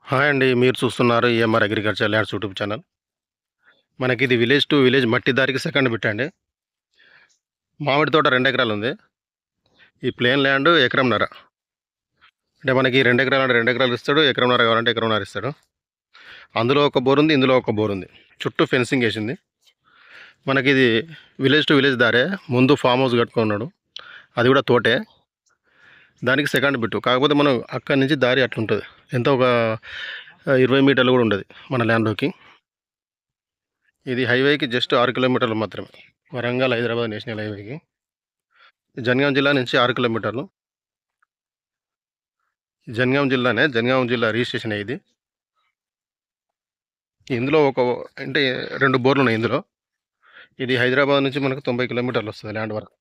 Hi అండి. మీరు చూస్తున్నారు EMR agriculture lands YouTube channel. మనకి ఇది విలేజ్ టు విలేజ్ మట్టి దారికి సెకండ్ బిట్ అండి. మామిడి తోట 2 ఎకరాలు ఉంది. ఈ ప్లేన్ ల్యాండ్ ఎకరంన్నర. అంటే మనకి 2 ఎకరాలు అంటే 2 ఎకరాలు ఇస్తాడు. ఎకరంన్నర కావాలంటే ఎకరంన్నర ఇస్తాడు. అందులో ఒక బోర్ ఉంది, ఇందులో ఒక బోర్ ఉంది. చుట్టూ ఫెన్సింగ్ వేసింది. మనకి ఇది విలేజ్ టు విలేజ్ దారే. ముందు ఫామ్ హౌస్ కట్టుకున్నాడు, అది కూడా తోటే. దానికి సెకండ్ బిట్టు. కాకపోతే మనం అక్కడి నుంచి దారి అట్లుంటుంది. ఎంత ఒక 20 మీటర్లు కూడా ఉండదు మన ల్యాండ్లోకి. ఇది హైవేకి జస్ట్ 6 కిలోమీటర్లు మాత్రమే. వరంగల్ హైదరాబాద్ నేషనల్ హైవేకి. జనగాం జిల్లా నుంచి 6 కిలోమీటర్లు. జనగాం జిల్లానే, జనగాం జిల్లా రిజిస్ట్రేషన్ ఇది. ఇందులో అంటే 2 బోర్లు ఉన్నాయి ఇందులో. ఇది హైదరాబాద్ నుంచి మనకు 90 కిలోమీటర్లు వస్తుంది ల్యాండ్ వరకు.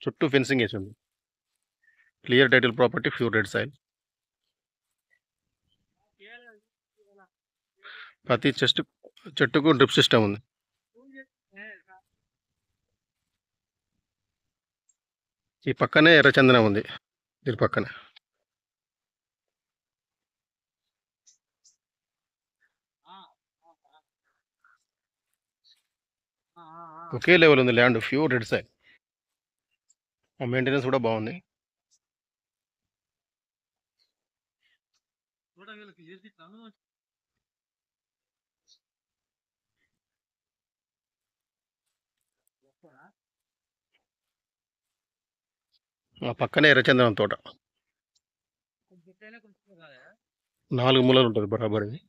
చుట్టూ ఫెన్సింగ్ వేసి ఉంది. Clear title property, pure red soil. ప్రతి చెట్టుకు డ్రిప్ సిస్టమ్ ఉంది. ఈ పక్కనే ఎర్రచందనం ఉంది, దీని పక్కనే. ఒకే లెవెల్ ఉంది land, pure red soil. Maintenance కూడా బాగుంది. ఆ పక్కనే ఎర్రచందనం తోట. 4 మూలలు ఉంటుంది బరాబర్ ఇది.